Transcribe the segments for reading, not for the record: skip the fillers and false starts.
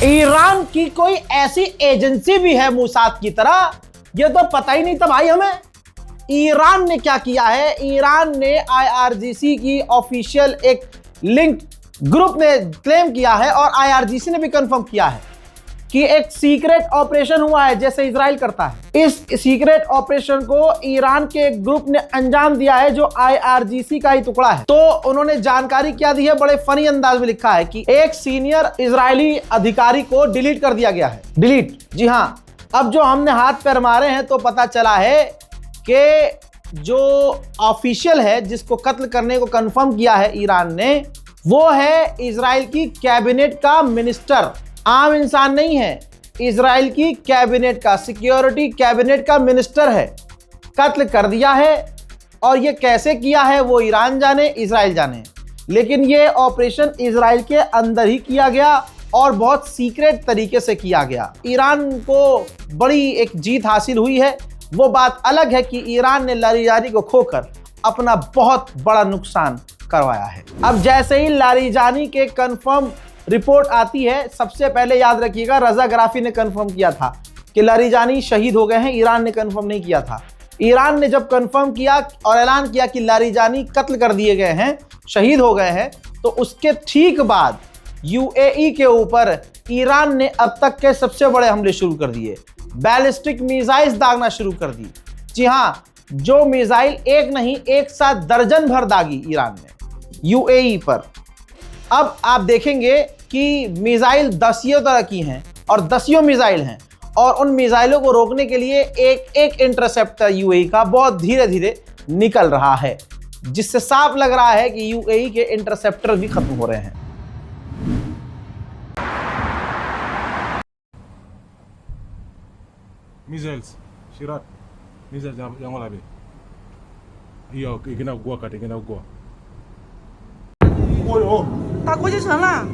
Iran की कोई ऐसी एजेंसी भी है मूसाद की तरह, ये तो पता ही नहीं था भाई हमें। ईरान ने क्या किया है, ईरान ने आईआरजीसी की ऑफिशियल एक लिंक ग्रुप ने क्लेम किया है और आईआरजीसी ने भी कंफर्म किया है कि एक सीक्रेट ऑपरेशन हुआ है जैसे इजराइल करता है। इस सीक्रेट ऑपरेशन को ईरान के एक ग्रुप ने अंजाम दिया है जो आईआरजीसी का ही टुकड़ा है। तो उन्होंने जानकारी क्या दी है, बड़े फनी अंदाज में लिखा है कि एक सीनियर इजरायली अधिकारी को डिलीट कर दिया गया है। डिलीट, जी हां। अब जो हमने हाथ पैर मारे हैं तो पता चला है कि जो ऑफिशियल है जिसको कत्ल करने को कंफर्म किया है ईरान ने, वो है इजराइल की कैबिनेट का मिनिस्टर। आम इंसान नहीं है, इजराइल की कैबिनेट का, सिक्योरिटी कैबिनेट का मिनिस्टर है। कत्ल कर दिया है और ये कैसे किया है वो ईरान जाने, इजराइल जाने। लेकिन ये ऑपरेशन इजराइल के अंदर ही किया गया और बहुत सीक्रेट तरीके से किया गया। ईरान को बड़ी एक जीत हासिल हुई है। वो बात अलग है कि ईरान ने लारिजानी को खोकर अपना बहुत बड़ा नुकसान करवाया है। अब जैसे ही लारिजानी के कंफर्म रिपोर्ट आती है, सबसे पहले याद रखिएगा रजा गराफी ने कंफर्म किया था कि लारिजानी शहीद हो गए हैं। ईरान ने कंफर्म नहीं किया था। ईरान ने जब कंफर्म किया और ऐलान किया कि लारिजानी कत्ल कर दिए गए हैं, शहीद हो गए हैं, तो उसके ठीक बाद यूएई के ऊपर ईरान ने अब तक के सबसे बड़े हमले शुरू कर दिए। बैलिस्टिक मिसाइल्स दागना शुरू कर दी। जी हां, जो मिसाइल एक नहीं, एक साथ दर्जन भर दागी ईरान ने यूएई पर। अब आप देखेंगे कि मिसाइल दसियों तरह की हैं और दसियों मिसाइल हैं और उन मिसाइलों को रोकने के लिए एक एक इंटरसेप्टर यूएई का बहुत धीरे धीरे निकल रहा है, जिससे साफ लग रहा है कि यूएई के इंटरसेप्टर भी खत्म हो रहे हैं। Missiles, Shirat, missiles yang wala be. Iya, kena gua kat, kena gua. Oh. 打国际城了。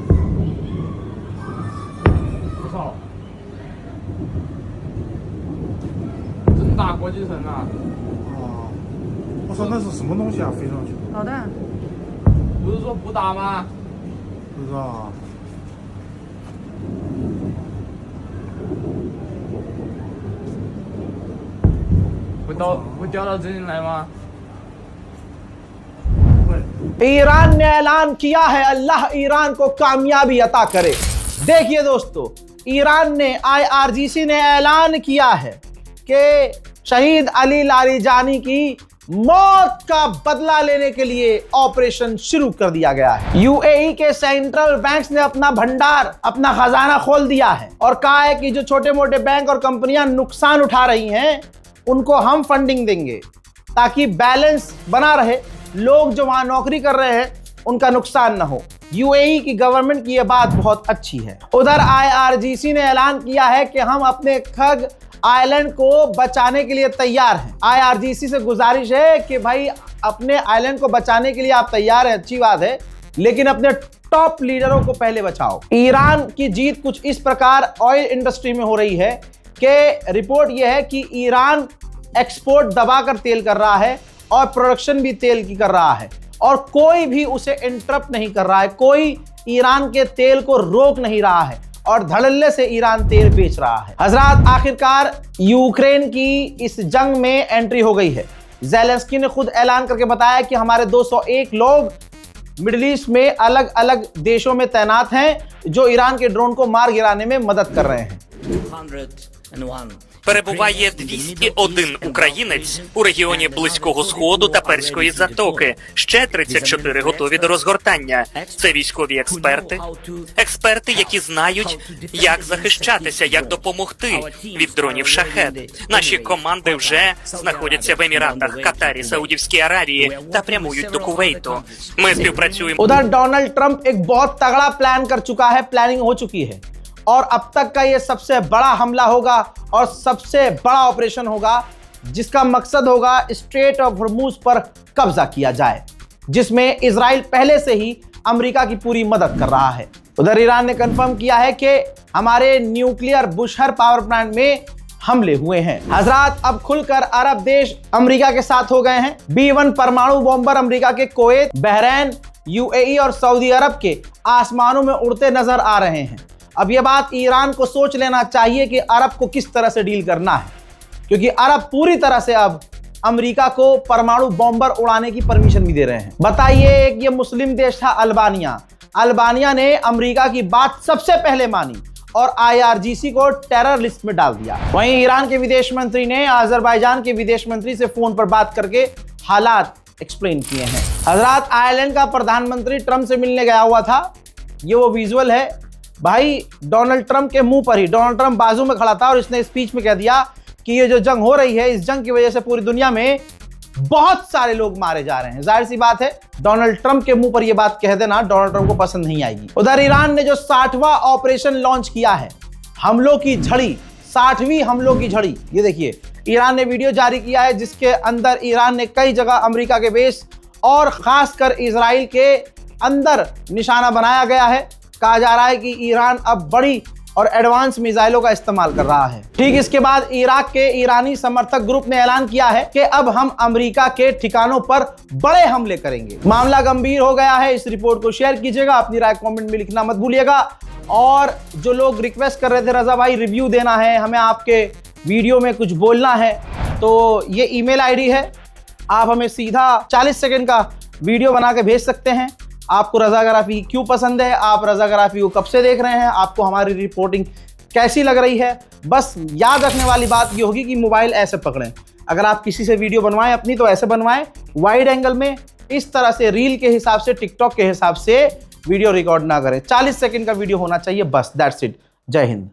我操！真打国际城啊！啊！我操，那是什么东西啊？飞上去？导弹。不是说不打吗？不知道啊。会掉到这里来吗？ Iran ने ऐलान किया है, अल्लाह ईरान को कामयाबी अता करे। देखिए दोस्तों, ईरान ने, आईआरजीसी ने ऐलान किया है कि शहीद अली लारिजानी की मौत का बदला लेने के लिए ऑपरेशन शुरू कर दिया गया है। यूएई के सेंट्रल बैंक्स ने अपना भंडार, अपना खजाना खोल दिया है और कहा है कि जो छोटे मोटे बैंक और कंपनियां नुकसान उठा रही हैं, उनको हम फंडिंग देंगे ताकि बैलेंस बना रहे। लोग जो वहां नौकरी कर रहे हैं उनका नुकसान ना हो। यूएई की गवर्नमेंट की यह बात बहुत अच्छी है। उधर आईआरजीसी ने ऐलान किया है कि हम अपने खग आइलैंड को बचाने के लिए तैयार हैं। आईआरजीसी से गुजारिश है कि भाई अपने आइलैंड को बचाने के लिए आप तैयार हैं, अच्छी बात है, लेकिन अपने टॉप लीडरों को पहले बचाओ। ईरान की जीत कुछ इस प्रकार ऑयल इंडस्ट्री में हो रही है कि रिपोर्ट यह है कि ईरान एक्सपोर्ट दबाकर तेल कर रहा है और प्रोडक्शन भी तेल की कर रहा है और कोई भी उसे इंटरप्ट नहीं कर रहा है। कोई ईरान के तेल को रोक नहीं रहा है और धड़ल्ले से ईरान तेल बेच रहा है। हजरात, आखिरकार यूक्रेन की इस जंग में एंट्री हो गई है। ज़ेलेंस्की ने खुद ऐलान करके बताया कि हमारे 201 लोग मिडिल ईस्ट में अलग अलग देशों में तैनात हैं जो ईरान के ड्रोन को मार गिराने में मदद कर रहे हैं। 201. Перебуває 201 українець у регіоні Близького Сходу та Перської затоки. Ще 34 готові до розгортання. Це військові експерти, які знають, як захищатися, як допомогти від дронів «Шахед». Наші команди вже знаходяться в Еміратах, Катарі, Саудівській Аравії та прямують до Кувейту. Ми співпрацюємо. उधर डोनाल्ड ट्रंप एक बहुत तगड़ा प्लान कर चुका है, प्लानिंग हो चुकी है और अब तक का ये सबसे बड़ा हमला होगा और सबसे बड़ा ऑपरेशन होगा जिसका मकसद होगा स्ट्रेट ऑफ हॉर्मुज पर कब्जा किया जाए, जिसमें इजराइल पहले से ही अमेरिका की पूरी मदद कर रहा है। उधर ईरान ने कंफर्म किया है कि हमारे न्यूक्लियर बुशहर पावर प्लांट में हमले हुए हैं। हजरात, अब खुलकर अरब देश अमेरिका के साथ हो गए हैं। B-1 परमाणु बॉम्बर अमेरिका के कुवैत, बहरैन, यूएई और सऊदी अरब के आसमानों में उड़ते नजर आ रहे हैं। अब यह बात ईरान को सोच लेना चाहिए कि अरब को किस तरह से डील करना है, क्योंकि अरब पूरी तरह से अब अमेरिका को परमाणु बॉम्बर उड़ाने की परमिशन भी दे रहे हैं। बताइए, एक ये मुस्लिम देश था अल्बानिया। अल्बानिया ने अमेरिका की बात सबसे पहले मानी और IRGC को टेरर लिस्ट में डाल दिया। वहीं ईरान के विदेश मंत्री ने अजरबैजान के विदेश मंत्री से फोन पर बात करके हालात एक्सप्लेन किए हैं। हजरात, आयरलैंड का प्रधानमंत्री ट्रंप से मिलने गया हुआ था। ये वो विजुअल है भाई, डोनाल्ड ट्रंप के मुंह पर ही। डोनाल्ड ट्रंप बाजू में खड़ा था और इसने स्पीच में कह दिया कि ये जो जंग हो रही है, इस जंग की वजह से पूरी दुनिया में बहुत सारे लोग मारे जा रहे हैं। जाहिर सी बात है, डोनाल्ड ट्रंप के मुंह पर यह बात कह देना डोनाल्ड ट्रंप को पसंद नहीं आएगी। उधर ईरान ने जो 60वां ऑपरेशन लॉन्च किया है, हमलों की झड़ी, 60वीं हमलों की झड़ी, ये देखिए ईरान ने वीडियो जारी किया है जिसके अंदर ईरान ने कई जगह अमेरिका के बेस और खासकर इजराइल के अंदर निशाना बनाया गया है। कहा जा रहा है कि ईरान अब बड़ी और एडवांस मिसाइलों का इस्तेमाल कर रहा है। ठीक इसके बाद इराक के ईरानी समर्थक ग्रुप ने ऐलान किया है कि अब हम अमेरिका के ठिकानों पर बड़े हमले करेंगे। मामला गंभीर हो गया है। इस रिपोर्ट को शेयर कीजिएगा, अपनी राय कमेंट में लिखना मत भूलिएगा। और जो लोग रिक्वेस्ट कर रहे थे रजा भाई रिव्यू देना है, हमें आपके वीडियो में कुछ बोलना है, तो ये ईमेल आईडी है, आप हमें सीधा 40 सेकंड का वीडियो बना के भेज सकते हैं। आपको रजाग्राफी क्यों पसंद है, आप रजाग्राफी को कब से देख रहे हैं, आपको हमारी रिपोर्टिंग कैसी लग रही है। बस याद रखने वाली बात ये होगी कि मोबाइल ऐसे पकड़ें। अगर आप किसी से वीडियो बनवाएं अपनी, तो ऐसे बनवाएं वाइड एंगल में, इस तरह से रील के हिसाब से, टिकटॉक के हिसाब से वीडियो रिकॉर्ड ना करें। 40 सेकंड का वीडियो होना चाहिए बस, दैट्स इट। जय हिंद।